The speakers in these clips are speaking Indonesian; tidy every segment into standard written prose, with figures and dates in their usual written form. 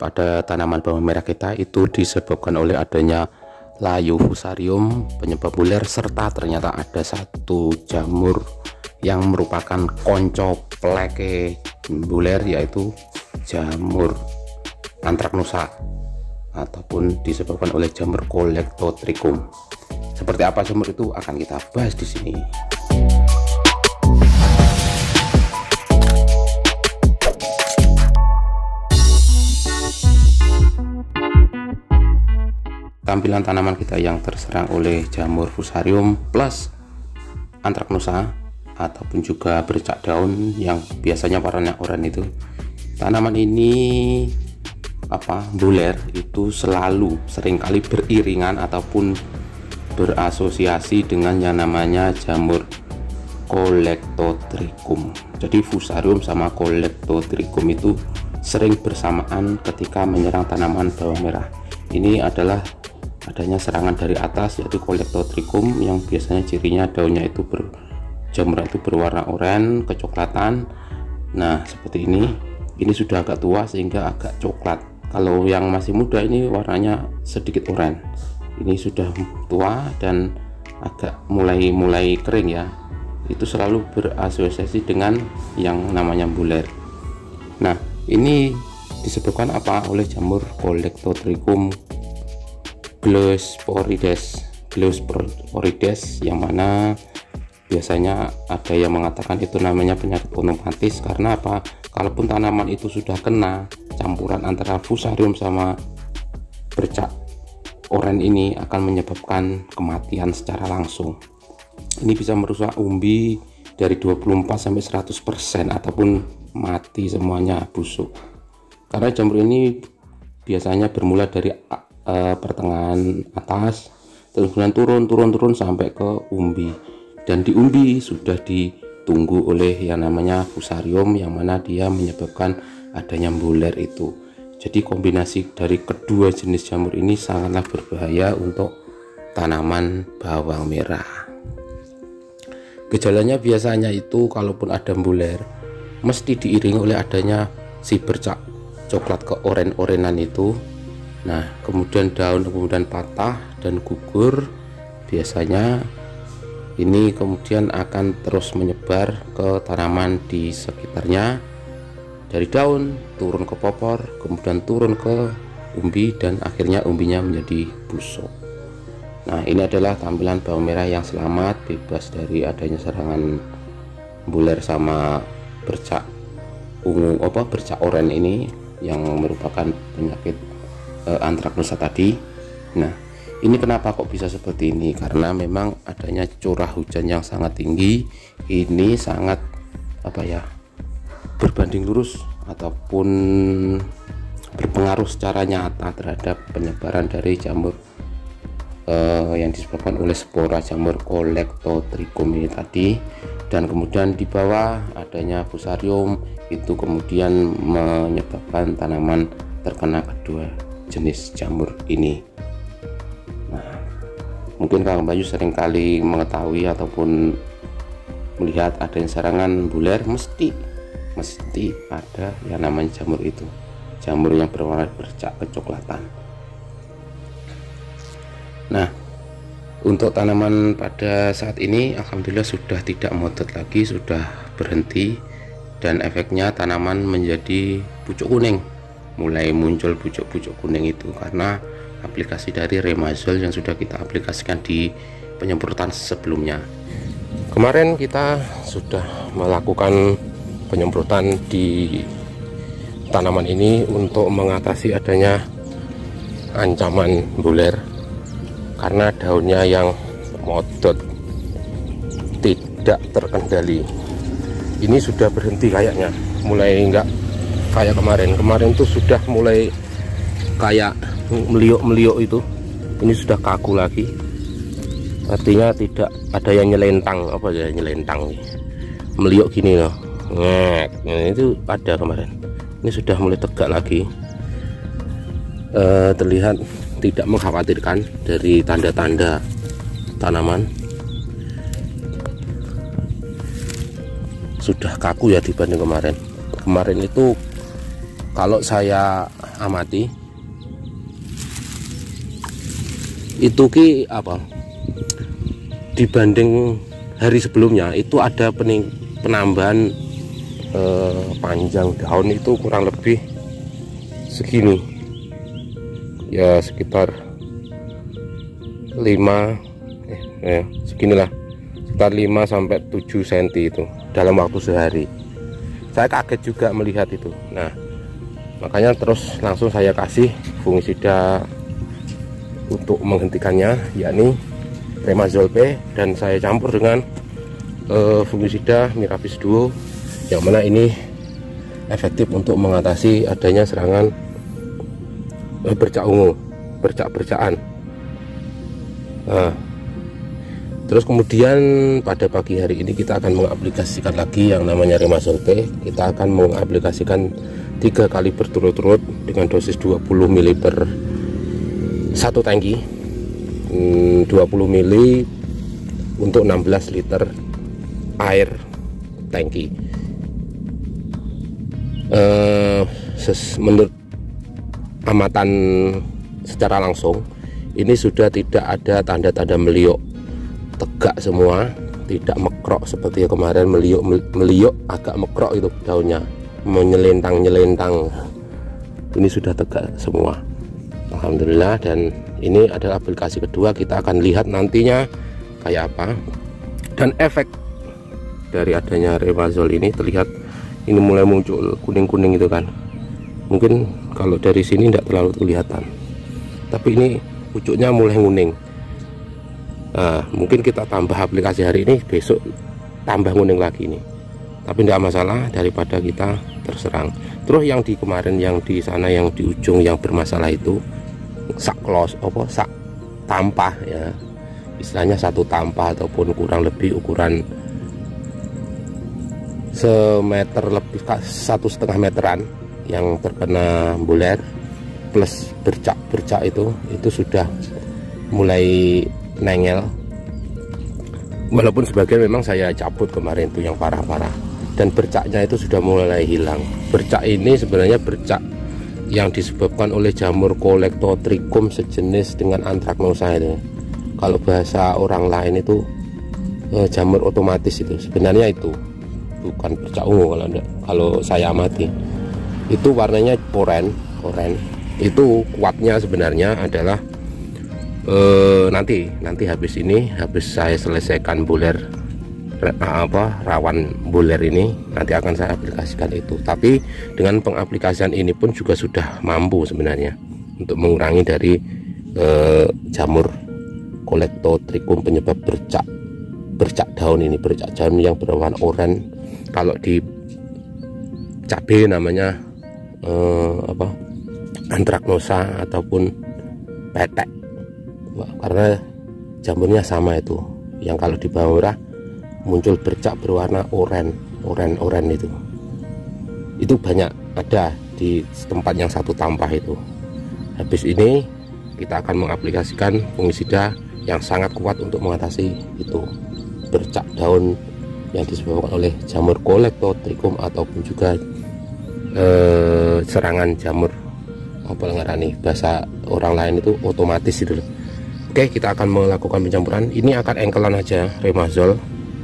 pada tanaman bawang merah kita itu disebabkan oleh adanya layu fusarium penyebab buler, serta ternyata ada satu jamur yang merupakan konco pleke buler, yaitu jamur Anthracnosa ataupun disebabkan oleh jamur Colectotrichum. Seperti apa jamur itu akan kita bahas di sini. Tampilan tanaman kita yang terserang oleh jamur fusarium plus Anthracnosa ataupun juga bercak daun yang biasanya warnanya oranye itu. Tanaman ini buler itu selalu seringkali beriringan ataupun berasosiasi dengan yang namanya jamur Colectotrichum. Jadi fusarium sama Colectotrichum itu sering bersamaan ketika menyerang tanaman bawang merah. Ini adalah adanya serangan dari atas, yaitu Colectotrichum yang biasanya cirinya daunnya itu jamur itu berwarna oranye kecoklatan. Nah seperti ini sudah agak tua sehingga agak coklat. Kalau yang masih muda ini warnanya sedikit oranye. Ini sudah tua dan agak mulai kering ya. Itu selalu berasosiasi dengan yang namanya buler. Nah ini disebabkan apa? Oleh jamur Colectotrichum Gliosporides, yang mana biasanya ada yang mengatakan itu namanya penyakit onomatis. Karena apa? Kalaupun tanaman itu sudah kena campuran antara fusarium sama bercak oranye ini akan menyebabkan kematian secara langsung. Ini bisa merusak umbi dari 24 sampai 100% ataupun mati semuanya, busuk. Karena jamur ini biasanya bermula dari pertengahan atas, terus kemudian turun sampai ke umbi, dan di umbi sudah ditunggu oleh yang namanya fusarium yang mana dia menyebabkan adanya buler itu. Jadi kombinasi dari kedua jenis jamur ini sangatlah berbahaya untuk tanaman bawang merah. Gejalanya biasanya itu kalaupun ada buler mesti diiringi oleh adanya si bercak coklat ke oren-orenan itu. Nah kemudian daun kemudian patah dan gugur. Biasanya ini kemudian akan terus menyebar ke tanaman di sekitarnya, dari daun turun ke popor, kemudian turun ke umbi, dan akhirnya umbinya menjadi busuk. Nah ini adalah tampilan bawang merah yang selamat bebas dari adanya serangan buler sama bercak ungu bercak oranye ini yang merupakan penyakit Anthracnosa tadi. Nah ini kenapa kok bisa seperti ini? Karena memang adanya curah hujan yang sangat tinggi. Ini sangat berbanding lurus ataupun berpengaruh secara nyata terhadap penyebaran dari jamur yang disebabkan oleh spora jamur Colectotrichum ini tadi. Dan kemudian di bawah adanya fusarium itu kemudian menyebabkan tanaman terkena kedua jenis jamur ini. Nah mungkin Kang Bayu seringkali mengetahui ataupun melihat adanya serangan buler, mesti ada yang namanya jamur itu, jamur yang berwarna bercak kecoklatan. Nah untuk tanaman pada saat ini alhamdulillah sudah tidak modot lagi, sudah berhenti, dan efeknya tanaman menjadi pucuk kuning, mulai muncul pucuk-pucuk kuning itu karena aplikasi dari Remazol yang sudah kita aplikasikan di penyemprotan sebelumnya. Kemarin kita sudah melakukan penyemprotan di tanaman ini untuk mengatasi adanya ancaman buler karena daunnya yang modot tidak terkendali. Ini sudah berhenti kayaknya, mulai enggak kayak kemarin tuh sudah mulai kayak meliuk-meliuk itu. Ini sudah kaku lagi, artinya tidak ada yang nyelentang meliuk gini loh. Nah, itu ada kemarin. Ini sudah mulai tegak lagi, terlihat tidak mengkhawatirkan dari tanda-tanda tanaman. Sudah kaku ya dibanding kemarin itu kalau saya amati itu ki apa, dibanding hari sebelumnya itu ada penambahan panjang daun itu kurang lebih segini ya, sekitar 5 seginilah, sekitar 5 sampai 7 cm itu dalam waktu sehari. Saya kaget juga melihat itu. Nah, makanya terus langsung saya kasih fungisida untuk menghentikannya, yakni Remazol P, dan saya campur dengan fungisida Miravis Duo, yang mana ini efektif untuk mengatasi adanya serangan bercak ungu, bercak-bercakan. Nah, terus kemudian pada pagi hari ini kita akan mengaplikasikan lagi yang namanya Remazol P. Kita akan mengaplikasikan 3 kali berturut-turut dengan dosis 20 ml per 1 tangki, 20 ml untuk 16 liter air tangki. Menurut amatan secara langsung, ini sudah tidak ada tanda-tanda meliuk, tegak semua, tidak mekrok seperti kemarin, meliuk agak mekrok itu daunnya, menyelentang. Ini sudah tegak semua, alhamdulillah. Dan ini adalah aplikasi kedua, kita akan lihat nantinya kayak apa. Dan efek dari adanya Remazol ini terlihat, ini mulai muncul kuning-kuning itu kan, mungkin kalau dari sini tidak terlalu kelihatan, tapi ini pucuknya mulai kuning. Nah, mungkin kita tambah aplikasi hari ini, besok tambah kuning lagi ini, tapi tidak masalah daripada kita terserang. Terus yang di kemarin, yang di sana, yang di ujung yang bermasalah itu sak tampah ya, istilahnya 1 tampah ataupun kurang lebih ukuran semeter lebih, 1,5 meteran, yang terkena buler plus bercak itu sudah mulai nengel. Walaupun sebagian memang saya cabut kemarin itu yang parah-parah, dan bercaknya itu sudah mulai hilang. Bercak ini sebenarnya bercak yang disebabkan oleh jamur Colectotrichum sejenis dengan Anthracnosa itu. Kalau bahasa orang lain itu jamur otomatis, itu sebenarnya itu bukan bercak ungu. Kalau saya amati itu warnanya oren. Itu kuatnya sebenarnya adalah nanti habis saya selesaikan buler rawan buler ini, nanti akan saya aplikasikan itu. Tapi dengan pengaplikasian ini pun juga sudah mampu sebenarnya untuk mengurangi dari jamur Colectotrichum penyebab bercak daun ini, bercak daun yang berwarna oranye. Kalau di cabai namanya Anthracnosa ataupun petek, karena jamurnya sama itu. Yang kalau di bawang merah muncul bercak berwarna oranye itu banyak ada di tempat yang 1 tampah itu. Habis ini kita akan mengaplikasikan fungisida yang sangat kuat untuk mengatasi itu bercak daun yang disebabkan oleh jamur Colectotrichum ataupun juga serangan jamur bahasa orang lain itu otomatis itu. Oke, kita akan melakukan pencampuran. Ini akan engkelan aja Remazol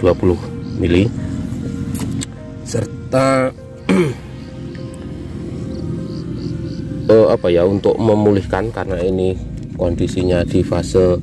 20 ml serta untuk memulihkan, karena ini kondisinya di fase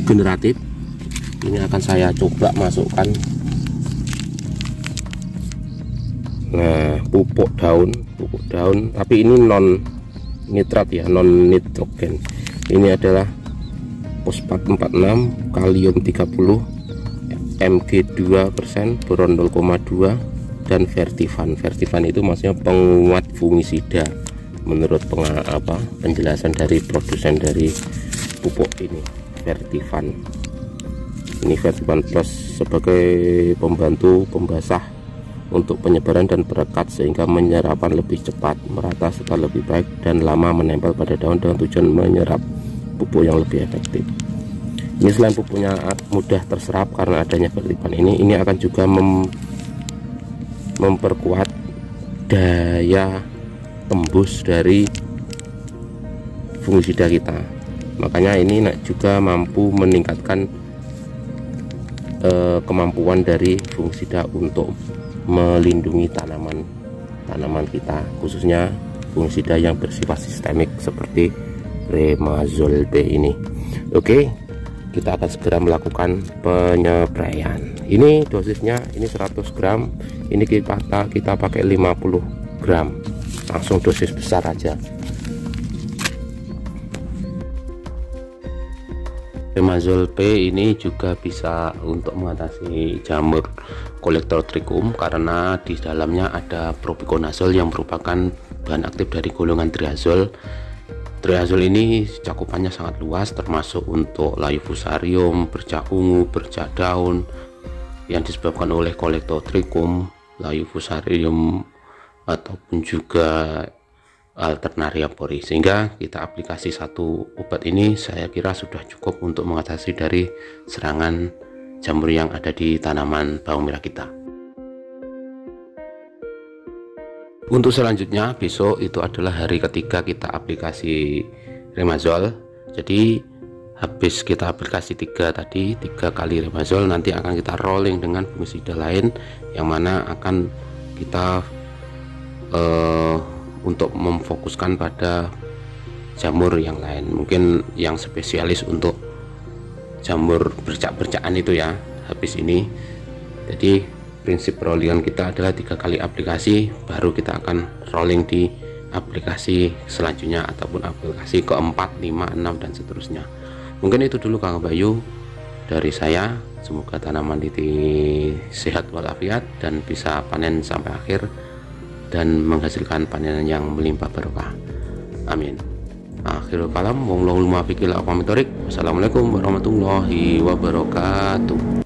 generatif. Ini akan saya coba masukkan pupuk daun, tapi ini non nitrat ya, non nitrogen. Ini adalah fosfat 46, kalium 30, Mg 2%, boron 0,2, dan Vertifan. Vertifan itu maksudnya penguat fungisida menurut penjelasan dari produsen dari pupuk ini, Vertifan. Ini Vertifan Plus sebagai pembantu pembasah untuk penyebaran dan perekat, sehingga penyerapan lebih cepat, merata, serta lebih baik dan lama menempel pada daun dengan tujuan menyerap pupuk yang lebih efektif. Ini selain pupuknya mudah terserap karena adanya Vertifan ini akan juga memperkuat daya tembus dari fungisida kita. Makanya ini juga mampu meningkatkan kemampuan dari fungisida untuk melindungi tanaman kita, khususnya fungisida yang bersifat sistemik seperti Remazol B ini. Oke, kita akan segera melakukan penyepraian. Ini dosisnya ini 100 gram, ini kita pakai 50 gram, langsung dosis besar aja. Remazol P ini juga bisa untuk mengatasi jamur Colectotrichum karena di dalamnya ada propiconazole yang merupakan bahan aktif dari golongan triazol. Triazol ini cakupannya sangat luas, termasuk untuk layu fusarium, bercak ungu, bercak daun yang disebabkan oleh Colectotrichum, layu fusarium ataupun juga Alternaria pori. Sehingga kita aplikasi satu obat ini saya kira sudah cukup untuk mengatasi dari serangan jamur yang ada di tanaman bawang merah kita. Untuk selanjutnya besok itu adalah hari ketiga kita aplikasi Remazol. Jadi habis kita aplikasi 3 kali Remazol, nanti akan kita rolling dengan fungisida lain yang mana akan kita untuk memfokuskan pada jamur yang lain, mungkin yang spesialis untuk jamur bercak-bercakan itu ya habis ini. Jadi prinsip rollingan kita adalah 3 kali aplikasi, baru kita akan rolling di aplikasi selanjutnya ataupun aplikasi keempat, 5, 6 dan seterusnya. Mungkin itu dulu Kang Bayu dari saya. Semoga tanaman itu sehat walafiat dan bisa panen sampai akhir dan menghasilkan panenan yang melimpah barokah. Amin. Akhirul kalam, wallahul muwaffiq ila aqwamit thoriq. Wassalamualaikum warahmatullahi wabarakatuh.